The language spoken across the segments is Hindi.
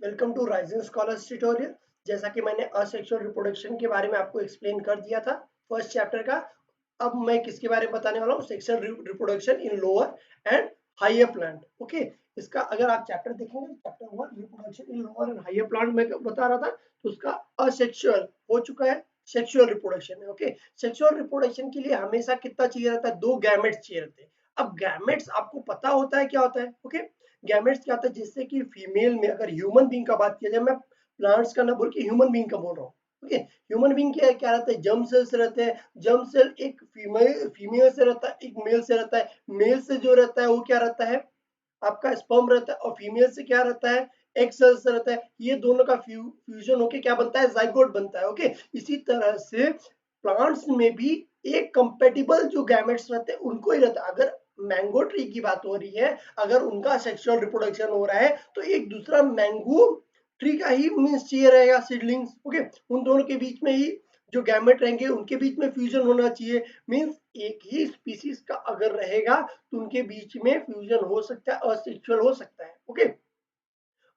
Welcome to rising scholars tutorial. जैसा कि मैंने असेक्सुअल रिप्रोडक्शन के बारे में आपको एक्सप्लेन कर दिया था फर्स्ट चैप्टर का। अब मैं किसके बारे में बताने वाला हूँ? Sexual reproduction in lower and higher plant. Okay, इसका अगर आप चैप्टर देखेंगे, chapter 1 reproduction in lower and higher plant में बता रहा था, तो उसका असेक्सुअल हो चुका है, सेक्सुअल रिप्रोडक्शन है। ओके, सेक्सुअल रिप्रोडक्शन के लिए हमेशा कितना चाहिए रहता है? 2 गैमेट्स चाहिए रहते हैं। अब गैमेट्स आपको पता होता है क्या होता है? ओके, गैमेट्स क्या होता है? जिससे कि फीमेल में, अगर ह्यूमन बीइंग का बात किया जाए, मैं प्लांट्स का ना बोल के ह्यूमन बीइंग का बोल रहा हूँ। ओके, ह्यूमन बीइंग क्या क्या रहता है? जर्म सेल्स रहते हैं। जर्म सेल एक फीमेल से रहता है, एक मेल से रहता है। मेल से जो रहता है वो क्या रहता है? आपका स्पर्म रहता है। और फीमेल से क्या रहता है? एग सेल से रहता है। ये दोनों का फ्यूजन होके क्या बनता है? जाइगोट बनता है। ओके, इसी तरह से प्लांट्स में भी एक कंपेटिबल जो गैमेट्स रहते हैं उनको ही रहता है। अगर मैंगो ट्री की बात हो रही है, अगर उनका सेक्सुअल रिप्रोडक्शन हो रहा है, तो एक दूसरा मैंगो ट्री का ही मीन्स चाहिए रहेगा, सीडलिंग्स। ओके, उन दोनों के बीच में ही जो गैमेट रहेंगे उनके बीच में फ्यूजन होना चाहिए। मीन्स एक ही स्पीसीज का अगर रहेगा तो उनके बीच में फ्यूजन हो सकता है, असेक्सुअल हो सकता है। ओके,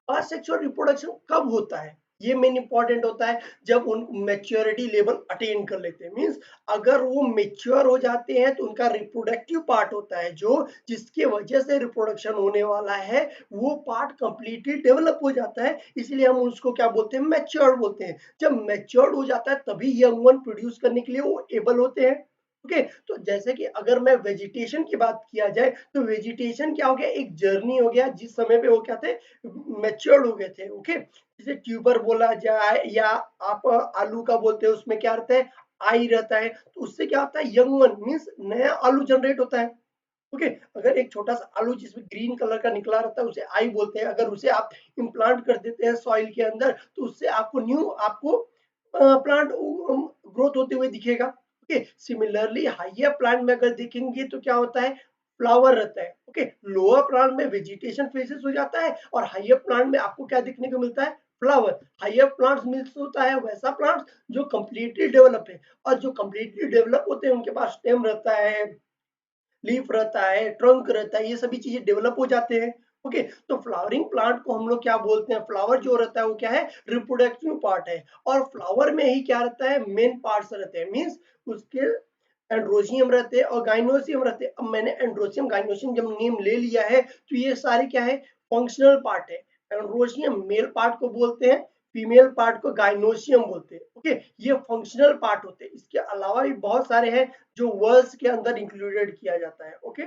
असेक्सुअल रिप्रोडक्शन कब होता है? ये मेन इंपॉर्टेंट होता है जब उन मैच्योरिटी लेवल अटेन कर लेते हैं। मींस अगर वो मेच्योर हो जाते हैं तो उनका रिप्रोडक्टिव पार्ट होता है जो जिसके वजह से रिप्रोडक्शन होने वाला है, वो पार्ट कंप्लीटली डेवलप हो जाता है। इसलिए हम उसको क्या बोलते हैं? मैच्योर्ड बोलते हैं। जब मैच्योर्ड हो जाता है तभी यंग वन प्रोड्यूस करने के लिए वो एबल होते हैं। ओके, तो जैसे कि अगर मैं वेजिटेशन की बात किया जाए, तो वेजिटेशन क्या हो गया? एक जर्नी हो गया जिस समय पे वो क्या थे? मैच्योर्ड हो गए थे। ओके, जैसे ट्यूबर बोला जाए या आप आलू का बोलते हो, उसमें क्या रहता है? आई रहता है। तो उससे क्या होता है? यंग वन मीन्स नया आलू जनरेट होता है। ओके, अगर एक छोटा सा आलू जिसमें ग्रीन कलर का निकला रहता है उसे आई बोलते हैं। अगर उसे आप इम्प्लांट कर देते हैं सॉइल के अंदर, तो उससे आपको न्यू आपको प्लांट ग्रोथ होते हुए दिखेगा। ओके, सिमिलरली हाइयर प्लांट में अगर देखेंगे तो क्या होता है? फ्लावर रहता है। ओके, लोअर प्लांट में वेजिटेशन फेजेस हो जाता है और हाइयर प्लांट में आपको क्या देखने को मिलता है? फ्लावर। हाइयर प्लांट्स मीन्स होता है वैसा प्लांट्स जो कंप्लीटली डेवलप है, और जो कंप्लीटली डेवलप होते हैं उनके पास स्टेम रहता है, लीफ रहता है, ट्रंक रहता है, ये सभी चीजें डेवलप हो जाते हैं। ओके, तो फ्लावरिंग प्लांट को हम लोग क्या बोलते हैं? फ्लावर जो रहता है वो क्या है? रिप्रोडक्टिव पार्ट है। और फ्लावर में ही क्या रहता है? मेन पार्ट्स रहते हैं। मीन्स उसके एंड्रोसियम रहते हैं और गाइनोसियम रहते हैं। अब मैंने एंड्रोसियम गाइनोसियम जब नेम ले लिया है, तो ये सारे क्या है? फंक्शनल पार्ट है। एंड्रोसियम मेल पार्ट को बोलते हैं, फीमेल पार्ट को गाइनोसियम बोलते हैं। ओके, ये फंक्शनल पार्ट होते हैं। इसके अलावा भी बहुत सारे हैं जो वर्ल्स के अंदर इंक्लूडेड किया जाता है। ओके,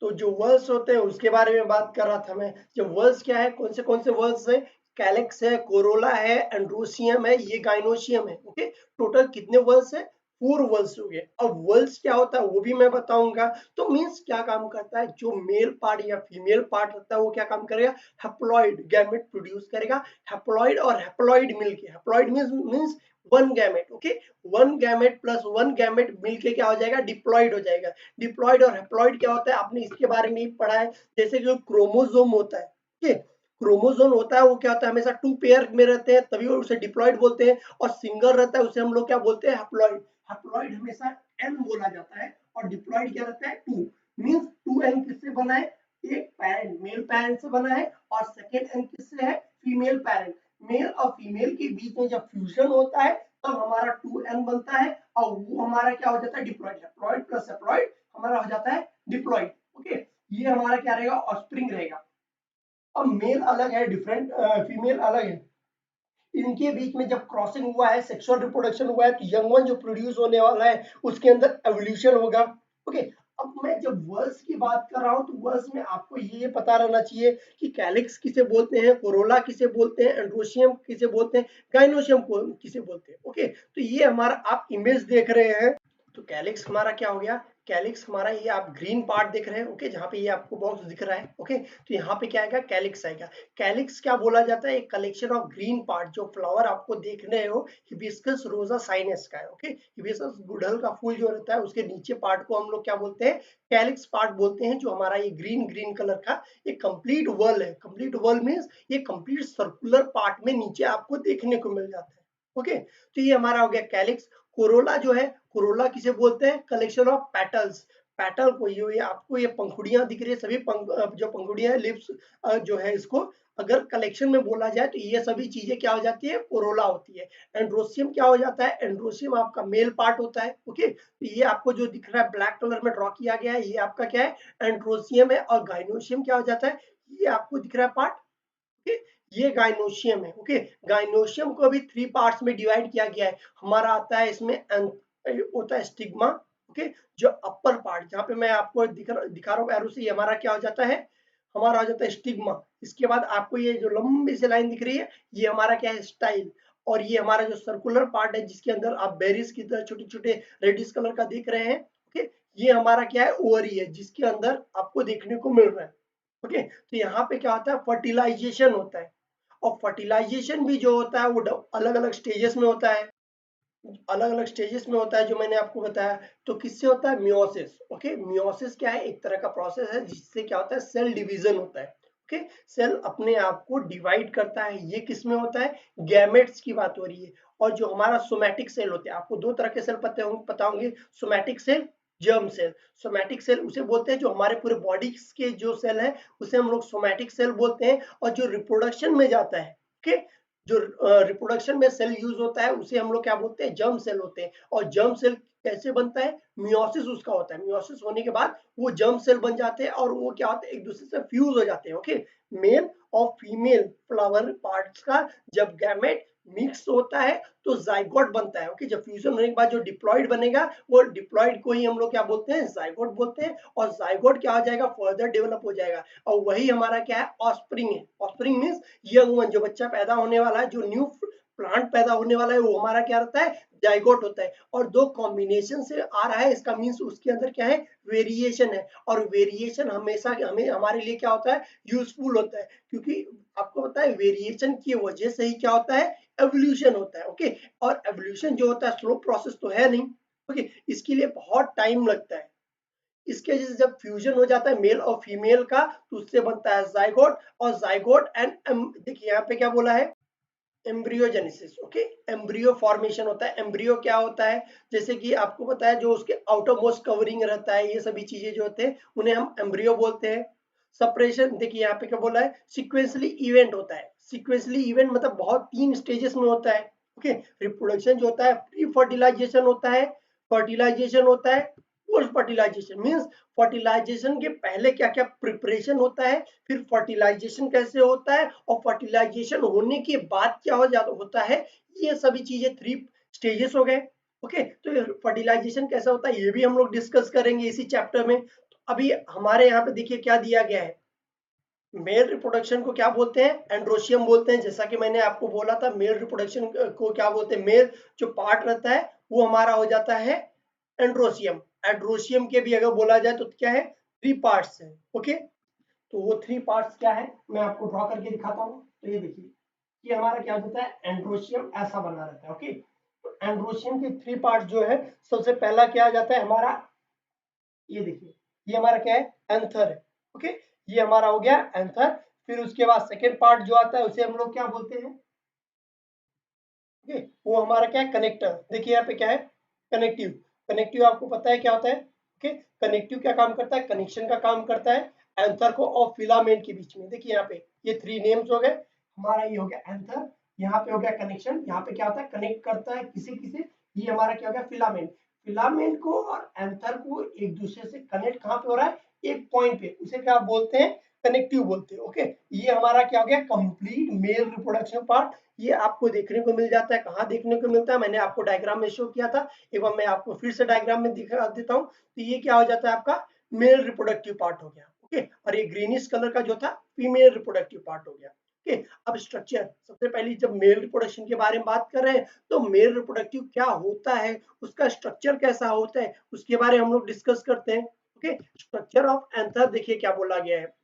तो जो वर्ल्स होते हैं उसके बारे में बात कर रहा था मैं। जो वर्ल्स क्या है? कौन से वर्ल्स है? कैलेक्स है, कोरोला है, एंड्रोसियम है, ये गाइनोसियम है। ओके, टोटल कितने वर्ल्स है? 4 वर्ल्स हो गए। अब वर्ल्स क्या होता है वो भी मैं बताऊंगा। तो मीन्स क्या काम करता है? जो मेल पार्ट या फीमेल पार्ट रहता है वो क्या काम करेगा? हैप्लॉइड गैमेट प्रोड्यूस करेगा। हैप्लॉइड और हैप्लॉइड मिलके, haploid means one gamete. Okay, one gamete plus one gamete मिलके क्या हो जाएगा? डिप्लॉइड हो जाएगा। डिप्लॉइड और हैप्लॉइड क्या होता है? आपने इसके बारे में ही पढ़ा है। जैसे जो क्रोमोसोम होता है, ठीक है, क्रोमोसोम होता है वो क्या होता है? हमेशा 2 पेयर में रहते हैं, तभी उसे डिप्लॉइड बोलते हैं। और सिंगल रहता है उसे हम लोग क्या बोलते हैं? हैप्लॉइड। हैप्लॉइड हमेशा एन बोला जाता है और डिप्लॉइड क्या रहता है? 2। मींस 2 एन किससे बना है? एक पेरेंट, मेल पेरेंट से बना है। और सेकेंड एन किससे है? Female parent. मेल और फीमेल के बीच में जब फ्यूजन होता है तब हमारा 2n बनता है, और वो हमारा क्या हो जाता है? डिप्लॉइड। हैप्लॉइड प्लस हैप्लॉइड हमारा हो जाता है डिप्लॉइड। ओके, ये हमारा क्या रहेगा? ऑफस्प्रिंग रहेगा। अब मेल अलग है, डिफरेंट, फीमेल अलग है। इनके बीच में जब क्रॉसिंग हुआ है, सेक्सुअल रिप्रोडक्शन हुआ है, तो यंग वन जो प्रोड्यूस होने वाला है उसके अंदर एवोल्यूशन होगा। ओके, अब मैं जब वर्ड्स की बात कर रहा हूं तो वर्ड्स में आपको ये पता रहना चाहिए कि कैलिक्स किसे बोलते हैं, कोरोला किसे बोलते हैं, एंड्रोशियम किसे बोलते हैं, गाइनोशियम को किसे बोलते हैं। ओके, तो ये हमारा आप इमेज देख रहे हैं। तो कैलिक्स हमारा क्या हो गया? कैलिक्स हमारा ये आप ग्रीन पार्ट देख रहे हैं। ओके, जहाँ पे ये आपको बॉक्स दिख रहा है। ओके, तो यहाँ पे क्या आएगा? कैलिक्स आएगा। कैलिक्स क्या बोला जाता है? एक कलेक्शन ऑफ ग्रीन पार्ट। जो फ्लावर आपको देख रहे हो हिबिस्कस रोजा साइनस का है। ओके, हिबिस्कस गुड़हल का फूल जो रहता है उसके नीचे पार्ट को हम लोग क्या बोलते हैं? कैलिक्स पार्ट बोलते हैं। जो हमारा ये ग्रीन ग्रीन कलर का एक कंप्लीट वर्ल है। कंप्लीट वर्ल मीन्स ये कंप्लीट सर्कुलर पार्ट में नीचे आपको देखने को मिल जाता है। ओके, तो ये हमारा हो गया कैलिक्स। कोरोला जो है, कोरोला किसे बोलते हैं? Collection of petals. पेटल को, ये आपको ये पंखुड़ियां दिख रही है, सभी जो पंखुड़ियां लिप्स जो है, इसको अगर कलेक्शन में बोला जाए तो ये सभी चीजें क्या हो जाती है, कोरोला होती है। एंड्रोसियम क्या हो जाता है, एंड्रोसियम आपका मेल पार्ट होता है। ओके, तो ये आपको जो दिख रहा है ब्लैक कलर में ड्रॉ किया गया है, ये आपका क्या है, एंड्रोसियम है। और गाइनोसियम क्या हो जाता है, ये आपको दिख रहा है पार्ट, ओके, ये गाइनोशियम है। ओके, गाइनोशियम को भी 3 पार्ट्स में डिवाइड किया गया है। हमारा आता है इसमें होता है स्टिग्मा, ओके, जो अपर पार्ट, जहां पे मैं आपको दिखा रहा हूँ एरो से, ये हमारा क्या हो जाता है, हमारा हो जाता है स्टिग्मा। इसके बाद आपको ये जो लंबी सी लाइन दिख रही है, ये हमारा क्या है, स्टाइल। और ये हमारा जो सर्कुलर पार्ट है, जिसके अंदर आप बेरीज की तरह छोटे छोटे रेडिश कलर का देख रहे हैं, ओके, ये हमारा क्या है, ओवरी है, जिसके अंदर आपको देखने को मिल रहा है। ओके, तो यहाँ पे क्या होता है, फर्टिलाइजेशन होता है। और फर्टिलाइजेशन भी जो होता है वो अलग अलग स्टेजेस में होता है, अलग अलग स्टेजेस में होता है, जो मैंने आपको बताया। तो किससे होता है, मियोसिस। ओके, मियोसिस क्या है, एक तरह का प्रोसेस है जिससे क्या होता है, सेल डिवीजन होता है। ओके, सेल अपने आप को डिवाइड करता है। ये किस में होता है, गैमेट्स की बात हो रही है। और जो हमारा सोमैटिक सेल होते हैं, आपको दो तरह के सेल पता होंगे, somatic cell, germ cell. Somatic cell उसे बोलते हैं जो हमारे पूरे बॉडी के जो सेल है, उसे हम लोग सोमैटिक सेल बोलते हैं। और जो रिप्रोडक्शन में जाता है, ओके, जो रिप्रोडक्शन में सेल यूज होता है, उसे हम लोग क्या बोलते हैं, जर्म सेल होते हैं। और जर्म सेल कैसे बनता है, मियोसिस उसका होता है। मियोसिस होने के बाद वो जर्म सेल बन जाते हैं, और वो क्या होते हैं, एक दूसरे से फ्यूज हो जाते हैं। ओके, मेल और फीमेल फ्लावर पार्ट्स का जब गैमेट मिक्स होता है तो जाइगोट बनता है। ओके, जब फ्यूजन होने के बाद जो डिप्लॉइड बनेगा, वो डिप्लॉइड को ही हम लोग क्या बोलते हैं, जाइगोट बोलते हैं। और जाइगोट क्या हो जाएगा, फर्दर डेवलप हो जाएगा, और वही हमारा क्या है, ऑस्प्रिंग है। ऑस्प्रिंग मींस यंग वन, जो बच्चा पैदा होने वाला है, जो न्यू प्लांट पैदा होने वाला है, वो हमारा क्या रहता है, जाइगोट होता है। और दो कॉम्बिनेशन से आ रहा है, इसका मींस उसके अंदर क्या है, वेरिएशन है। और वेरिएशन हमेशा हमें हमारे लिए क्या होता है, यूजफुल होता है, क्योंकि आपको पता है वेरिएशन की वजह से ही क्या होता है, एवोल्यूशन होता है। ओके, और एवोल्यूशन जो होता है स्लो प्रोसेस तो है नहीं। ओके, इसके लिए बहुत टाइम लगता है। इसके वजह से जब फ्यूजन हो जाता है मेल और फीमेल का, तो उससे बनता है जाइगोट। और जाइगोट एंड देखिए यहाँ पे क्या बोला है, एम्ब्रियोजेनेसिस। ओके, एम्ब्रियो फॉर्मेशन होता है। एम्ब्रियो क्या होता है, जैसे कि आपको पता है जो उसके आउटर मोस्ट कवरिंग रहता है, ये सभी चीजें जो होते हैं उन्हें हम एम्ब्रियो बोलते हैं। सेपरेशन देखिए यहाँ पे क्या बोला है, सिक्वेंसली इवेंट होता है। सिक्वेंसली इवेंट मतलब बहुत 3 स्टेजेस में होता है। ओके, रिप्रोडक्शन जो होता है, प्री फर्टिलाइजेशन होता है, फर्टिलाइजेशन होता है, पोस्ट फर्टिलाइजेशन। मींस फर्टिलाइजेशन के पहले क्या क्या प्रिपरेशन होता है, फिर फर्टिलाइजेशन कैसे होता है, और फर्टिलाइजेशन होने के बाद क्या हो जाता होता है, ये सभी चीजें 3 स्टेजेस हो गए। ओके, तो फर्टिलाइजेशन कैसा होता है, ये भी हम लोग डिस्कस करेंगे इसी चैप्टर में। तो अभी हमारे यहाँ पे देखिए क्या दिया गया है, मेल रिप्रोडक्शन को क्या बोलते हैं, एंड्रोशियम बोलते हैं। जैसा कि मैंने आपको बोला था, मेल रिप्रोडक्शन को क्या बोलते हैं, मेल जो पार्ट रहता है वो हमारा हो जाता है एंड्रोशियम। एंड्रोशियम के भी अगर बोला जाए तो क्या है, 3 पार्ट्स है। ओके, तो वो 3 पार्ट्स क्या है, मैं आपको ड्रॉ करके दिखाता हूँ। तो ये देखिए, ये हमारा क्या होता है, एंड्रोशियम ऐसा बना रहता है। ओके, तो एंड्रोशियम के 3 पार्ट जो है, सबसे पहला क्या आ जाता है हमारा, ये देखिए, ये हमारा क्या है, एंथर है। ओके, ये हमारा हो गया एंथर। फिर उसके बाद सेकेंड पार्ट जो आता है उसे हम लोग क्या बोलते हैं, ओके, वो हमारा क्या है, कनेक्टर। देखिए यहाँ पे क्या है, कनेक्टिव। कनेक्टिव आपको पता है क्या होता है। ओके, कनेक्टिव क्या काम करता है, कनेक्शन का काम करता है एंथर को और फिलामेंट के बीच में। देखिए यहाँ पे ये 3 नेम्स हो गए, हमारा ये हो गया एंथर, यहाँ पे हो गया कनेक्शन, यहाँ पे क्या होता है, कनेक्ट करता है किसी किसी, ये हमारा क्या हो गया, फिलामेंट। फिलामेंट को और एंथर को एक दूसरे से कनेक्ट कहाँ पे हो रहा है, एक पॉइंट पे, उसे क्या बोलते हैं, कनेक्टिव बोलते हैं। ओके, ये हमारा क्या हो गया, कंप्लीट मेल रिप्रोडक्शन पार्ट। ये आपको देखने को मिल जाता है, कहाँ देखने को मिलता है, मैंने आपको डायग्राम में शो किया था, एक बार मैं आपको फिर से डायग्राम में दिखा देता हूँ। तो ये क्या हो जाता है, आपका मेल रिप्रोडक्टिव पार्ट हो गया। ओके, और ये ग्रीनिश कलर का जो था, फीमेल रिप्रोडक्टिव पार्ट हो गया। ओके, अब स्ट्रक्चर, सबसे पहले जब मेल रिप्रोडक्शन के बारे में बात कर रहे हैं, तो मेल रिप्रोडक्टिव क्या होता है, उसका स्ट्रक्चर कैसा होता है, उसके बारे में हम लोग डिस्कस करते हैं। ओके, स्ट्रक्चर ऑफ एंथर देखिए क्या बोला गया है।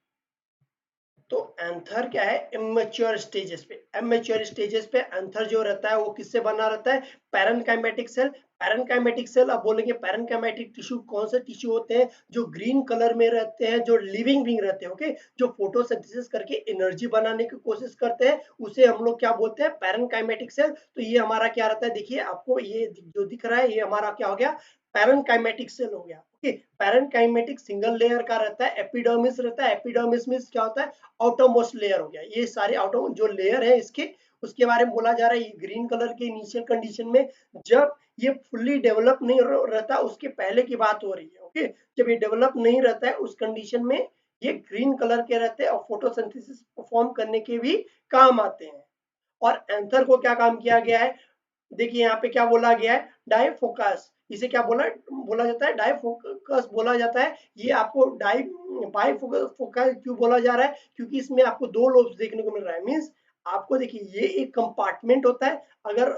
तो एंथर क्या है, इमेच्योर स्टेजेस पे, इमेच्योर स्टेजेस पे एंथर जो रहता है वो किससे बना रहता है, पैरेनकाइमेटिक सेल। पैरेनकाइमेटिक सेल, अब बोलेंगे पैरेनकाइमेटिक टिश्यू कौन से टिश्यू होते हैं, जो ग्रीन कलर में रहते हैं, जो लिविंग बीइंग रहते हैं। ओके, जो फोटोसिंथेसिस करके एनर्जी बनाने की कोशिश करते हैं, उसे हम लोग क्या बोलते हैं, पैरेनकाइमेटिक सेल। तो ये हमारा क्या रहता है, देखिए आपको ये जो दिख रहा है, ये हमारा क्या हो गया, पैरेनकाइमेटिक सेल हो गया। पैरेनकाइमेटिक सिंगल लेयर का रहता है, एपिडर्मिस रहता है। एपिडर्मिस में क्या होता है, आउटरमोस्ट लेयर हो गया। ये सारे आउटर जो लेयर है इसके, उसके बारे में बोला जा रहा है। ये ग्रीन कलर के इनिशियल कंडीशन में जब ये फुल्ली डेवलप नहीं रहता, उसके पहले की बात हो रही है। ओके, जब ये डेवलप नहीं रहता है उस कंडीशन में ये ग्रीन कलर के रहते हैं और फोटोसिंथेसिस परफॉर्म करने के भी काम आते हैं। और एंथर को क्या काम किया गया है, देखिए यहाँ पे क्या बोला गया है, डाइफोकस। इसे क्या बोला बोला जाता है, डाइफोकस बोला जाता है। ये आपको बाइफोकस क्यों बोला जा रहा है, क्योंकि इसमें आपको दो लोब्स देखने को मिल रहा है। मींस आपको देखिए ये एक कंपार्टमेंट होता है। अगर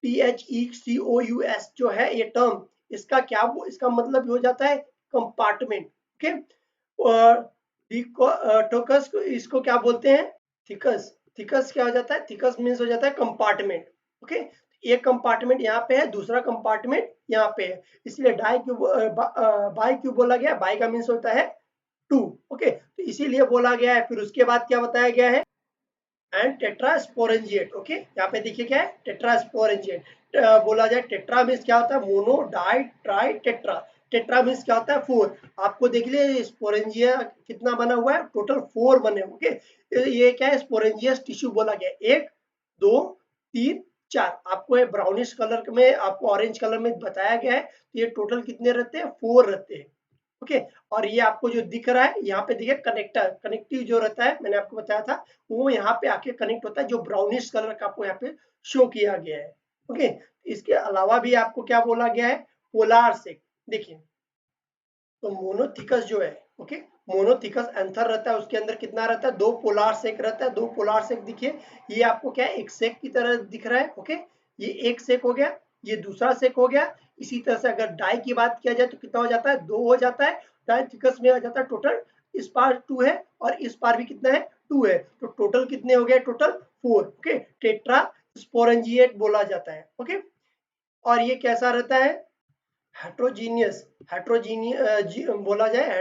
THECOUS जो है ये टर्म, इसका क्या इसका मतलब हो जाता है कंपार्टमेंट। ओके, टोकस इसको क्या बोलते हैं, थिकस। थिकस क्या हो जाता है, थिकस मीन्स हो जाता है कंपार्टमेंट। ओके, एक कंपार्टमेंट यहाँ पे है, दूसरा कंपार्टमेंट यहाँ पे है, इसलिए डाई क्यों बाई क्यों बोला गया, बाई का मीन्स होता है टू। ओके, तो इसीलिए बोला गया है। फिर उसके बाद क्या बताया गया है, एंड टेट्रास्पोरेंजिएट। ओके, यहाँ पे देखिए क्या है, टेट्रास्पोरेंजिएट बोला जाए। टेट्रा मीन्स क्या होता है, mono di tri tetra. Tetra means क्या होता है, फोर। आपको देख लिए स्पोरेंजिया कितना बना हुआ है, टोटल 4 बने। ओके, ये क्या है, स्पोरेंजियस टिश्यू बोला गया। 1 2 3 4, आपको ये ब्राउनिश कलर में, आपको ऑरेंज कलर में बताया गया है। तो ये टोटल कितने रहते हैं, 4 रहते हैं। ओके, और ये आपको जो दिख रहा है यहाँ पे देखिए कनेक्टर, कनेक्टिव जो रहता है, मैंने आपको बताया था, वो यहाँ पे आके कनेक्ट होता है, जो ब्राउनिश कलर का आपको यहाँ पे शो किया गया है। ओके, इसके अलावा भी आपको क्या बोला गया है, पोलार सेक। देखिए, तो मोनोथिकस जो है, ओके, मोनोथिकस एंथर रहता है, उसके अंदर कितना रहता है, 2 पोलार सेक रहता है। 2 पोलार सेक दिखिए, ये आपको क्या है, एक सेक की तरह दिख रहा है। ओके, ये एक सेक हो गया, ये दूसरा सेक हो गया। इसी तरह से अगर डाई की बात किया जाए तो कितना हो जाता है, 2 हो जाता है। डाइथिकस में आ जाता है टोटल, इस पार 2 है और इस पार भी कितना है, 2 है। तो टोटल कितने हो गए, टोटल 4। ओके, टेट्रा स्पोरेंजिएट बोला जाता है। ओके, और ये कैसा रहता है, हेट्रोजीनियस। बोला जाए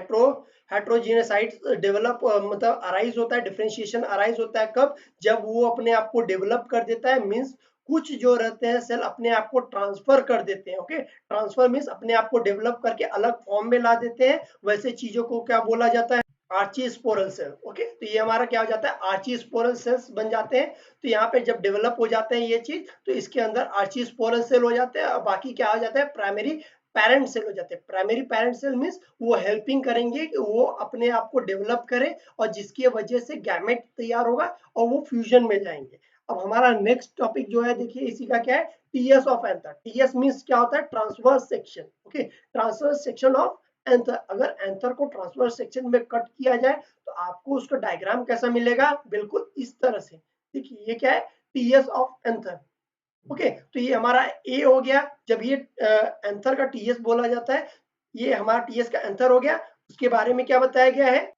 हेट्रोजीनियसाइट्स डेवलप मतलब अराइज होता है, डिफरेंशिएशन अराइज होता है कब, जब वो अपने आप को डेवलप कर देता है। मींस कुछ जो रहते हैं सेल अपने आप को ट्रांसफर कर देते हैं। ओके, ट्रांसफर मींस अपने आप को डेवलप करके अलग फॉर्म में ला देते हैं। वैसे चीजों को क्या बोला जाता है, आर्चीस्पोरल सेल। ओके, तो ये हमारा क्या हो जाता है, आर्चीस्पोरल सेल्स बन जाते हैं। तो यहाँ पे जब डेवलप हो जाते हैं ये चीज, तो इसके अंदर आर्चीस्पोरल सेल हो जाते हैं, और बाकी क्या हो जाता है, प्राइमरी पेरेंट सेल हो जाते हैं। प्राइमरी पेरेंट सेल मीन्स वो हेल्पिंग करेंगे कि वो अपने आप को डेवलप करे, और जिसकी वजह से गैमेट तैयार होगा और वो फ्यूजन में जाएंगे। अब हमारा नेक्स्ट टॉपिक जो है, देखिए इसी का क्या है, TS of anther. TS means क्या होता है, transverse section. Okay, transverse section of anther. अगर एंथर को ट्रांसवर्स सेक्शन में कट किया जाए तो आपको उसका डायग्राम कैसा मिलेगा, बिल्कुल इस तरह से। देखिए ये क्या है, टीएस ऑफ एंथर। ओके, तो ये हमारा ए हो गया। जब ये एंथर का टीएस बोला जाता है, ये हमारा टीएस का एंथर हो गया। उसके बारे में क्या बताया गया है,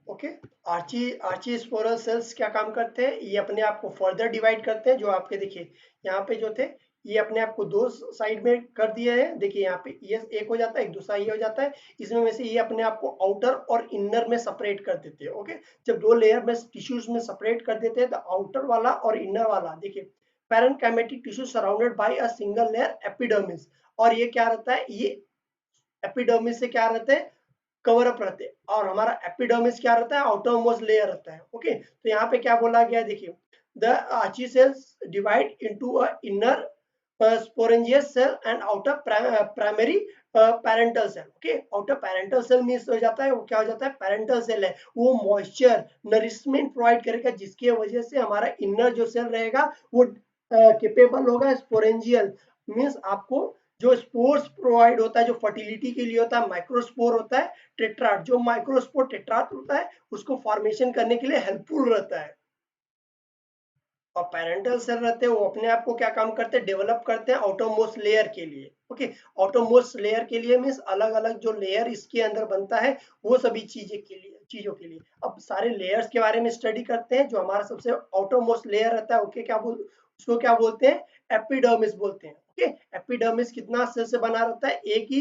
ओके, आर्ची स्पोरल सेल्स क्या काम करते हैं, ये अपने आप को फर्दर डिवाइड करते हैं। जो आपके देखिए यहाँ पे जो थे, ये अपने आप को 2 साइड में कर दिए हैं। देखिए यहाँ पे ये एक हो जाता है, एक दूसरा ये हो जाता है। इसमें में से ये अपने आप को आउटर और इनर में सेपरेट कर देते हैं। ओके, जब 2 लेयर में टिश्यूज में सेपरेट कर देते हैं, तो आउटर वाला और इनर वाला, देखिए parenchymatic tissue surrounded by a single layer epidermis. और ये क्या रहता है, ये एपिडर्मिस से क्या रहते हैं, कवर अप रहते हैं। और हमारा एपिडर्मिस क्या रहता है, आउटर मोस्ट लेयर रहता है। ओके, तो यहाँ पे क्या बोला गया है, देखिए the archi cells divide into a inner sporogenous cell and outer primary parental cell. Okay, outer parental cell means हो जाता है, वो क्या हो जाता है, पैरेंटल सेल है, वो मॉइस्चर नरिशमेंट प्रोवाइड करेगा, जिसकी वजह से हमारा इनर जो सेल रहेगा वो कैपेबल होगा स्पोरेंजियल। मींस आपको जो स्पोर्स प्रोवाइड होता है, जो फर्टिलिटी के लिए होता है, माइक्रोस्पोर होता है, टेट्राट। जो माइक्रोस्पोर टेट्राट होता है उसको फॉर्मेशन करने के लिए हेल्पफुल रहता है। और पेरेंटल सेल रहते हैं, वो अपने आप को क्या काम करते हैं, डेवलप करते हैं आउटरमोस्ट लेयर के लिए। ओके, आउटरमोस्ट लेयर के लिए मीन्स अलग अलग जो लेयर इसके अंदर बनता है, वो सभी चीजों के लिए। अब सारे लेयर्स के बारे में स्टडी करते हैं। जो हमारा सबसे आउटरमोस्ट लेयर रहता है, ओके, उसको क्या बोलते हैं, एपिडर्मिस बोलते हैं। ओके, एपिडर्मिस कितना सेल से बना रहता है, एक ही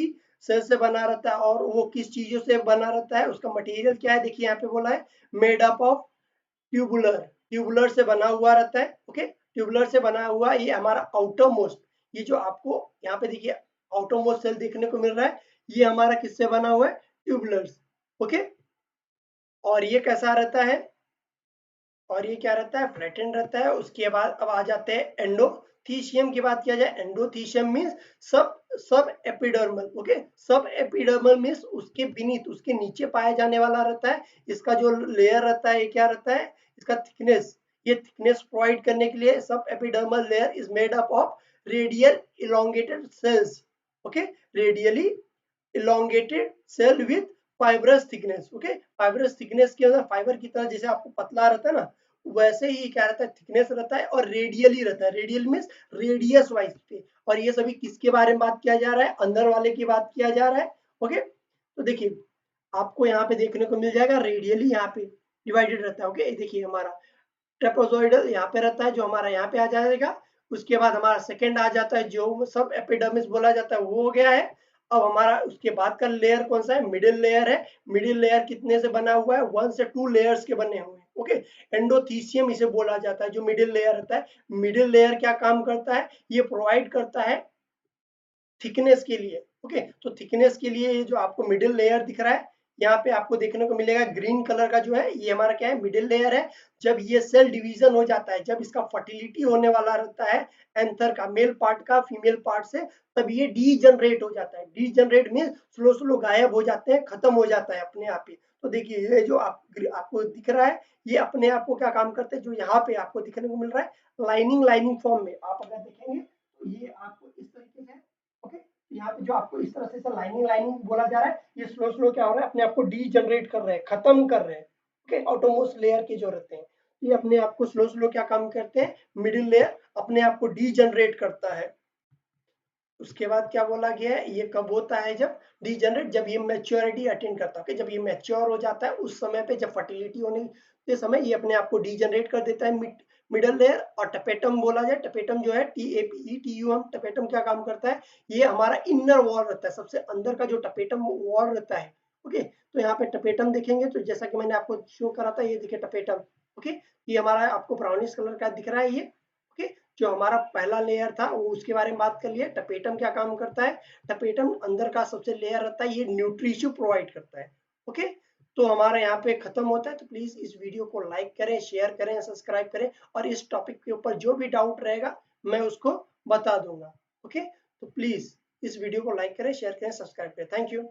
सेल से बना रहता है। और वो किस चीजों से बना रहता है, उसका मटेरियल क्या है, देखिए यहाँ पे बोला है made up of tubular. Tubular से बना हुआ रहता है। ओके, ट्यूबुलर से बना हुआ, ये हमारा आउटर मोस्ट, ये जो आपको यहाँ पे देखिए आउटर मोस्ट सेल देखने को मिल रहा है, ये हमारा किससे बना हुआ है, ट्यूबुलर्स। ओके, और ये कैसा रहता है, और ये क्या रहता है, फ्लैटेंड रहता है। उसके बाद अब आ जाते हैं एंडोथीशियम की बात किया जाए। एंडोथीशियम मीन्स सब सब एपिडर्मल। ओके, सब एपिडर्मल मीन्स उसके बीनीथ, उसके नीचे पाया जाने वाला रहता है। इसका जो लेयर रहता है ये क्या रहता है, इसका थिकनेस, ये थिकनेस प्रोवाइड करने के लिए सब epidermal layer is made up of radial elongated cells. Okay, radially elongated cell with fibrous thickness. Okay, fibrous thickness के अंदर फाइबर की तरह जैसे आपको पतला रहता है ना, वैसे ही क्या रहता है, थिकनेस रहता है और रेडियली रहता है। रेडियल मीन्स रेडियस वाइज पे। और ये सभी किसके बारे में बात किया जा रहा है, अंदर वाले की बात किया जा रहा है। ओके, तो देखिए आपको यहाँ पे देखने को मिल जाएगा रेडियली यहाँ पे डिवाइडेड रहता है। ओके, देखिए हमारा ट्रेपेजोइडल यहाँ पे रहता है जो हमारा यहाँ पे आ जाएगा। उसके बाद हमारा सेकंड आ जाता है जो सब एपिडर्मिस बोला जाता है, वो हो गया है। अब हमारा उसके बाद का लेयर कौन सा है, मिडिल लेयर है। मिडिल लेयर कितने से बना हुआ है, 1 से 2 लेयर्स के बने हुए हैं। ओके, एंडोथीसियम इसे बोला जाता है जो मिडिल लेयर रहता है। मिडिल लेयर क्या काम करता है, ये प्रोवाइड करता है थिकनेस के लिए। ओके, तो थिकनेस के लिए ये जो आपको मिडिल लेयर दिख रहा है, यहाँ पे आपको देखने को मिलेगा ग्रीन कलर का जो है, ये हमारा क्या है, मिडिल लेयर है। जब ये सेल डिवीजन हो जाता है, जब इसका फर्टिलिटी होने वाला रहता है एंथर का, मेल पार्ट का फीमेल पार्ट से, तब ये डी जनरेट हो जाता है। D generate mean slow slow गायब हो जाते हैं, खत्म हो जाता है अपने आप ही। तो देखिए ये जो आपको दिख रहा है, ये अपने आप को क्या काम करते हैं, जो यहाँ पे आपको दिखने को मिल रहा है लाइनिंग, लाइनिंग फॉर्म में आप अगर देखेंगे तो ये आपको इस तरीके से, ओके, यहाँ पे जो आपको इस तरह से लाइनिंग, लाइनिंग बोला जा रहा है, ये स्लो स्लो क्या हो रहा है, अपने आप को डी जनरेट कर रहे हैं, खत्म कर रहे हैं। ओके, ऑटोमोस्ट लेयर के जो रहते हैं, ये अपने आप को स्लो स्लो क्या काम करते हैं, मिडिल लेयर अपने आप को डी जनरेट करता है। उसके बाद क्या बोला गया है, ये कब होता है, जब डीजनरेट, जब ये मैच्योरिटी अटेंड करता है। जब ये मैच्योर हो जाता है उस समय पे, जब फर्टिलिटी होने के समय ये अपने आप को डीजनरेट कर देता है मिडल लेयर। और टपेटम बोला जाए, टपेटम जो है TAPETUM, टपेटम क्या काम करता है, ये हमारा इनर वॉल रहता है, सबसे अंदर का जो टपेटम वॉल रहता है। ओके, तो यहाँ पे टपेटम देखेंगे तो जैसा कि मैंने आपको शो करा था, ये देखिए टपेटम। ओके, ये हमारा आपको ब्राउनिश कलर का दिख रहा है ये। ओके, जो हमारा पहला लेयर था वो उसके बारे में बात कर लिए। टपेटम क्या काम करता है, टपेटम अंदर का सबसे लेयर रहता है, ये न्यूट्रिशन प्रोवाइड करता है। ओके, तो हमारा यहाँ पे खत्म होता है। तो प्लीज इस वीडियो को लाइक करें, शेयर करें, सब्सक्राइब करें, और इस टॉपिक के ऊपर जो भी डाउट रहेगा मैं उसको बता दूंगा। ओके, तो प्लीज इस वीडियो को लाइक करें, शेयर करें, सब्सक्राइब करें। Thank you.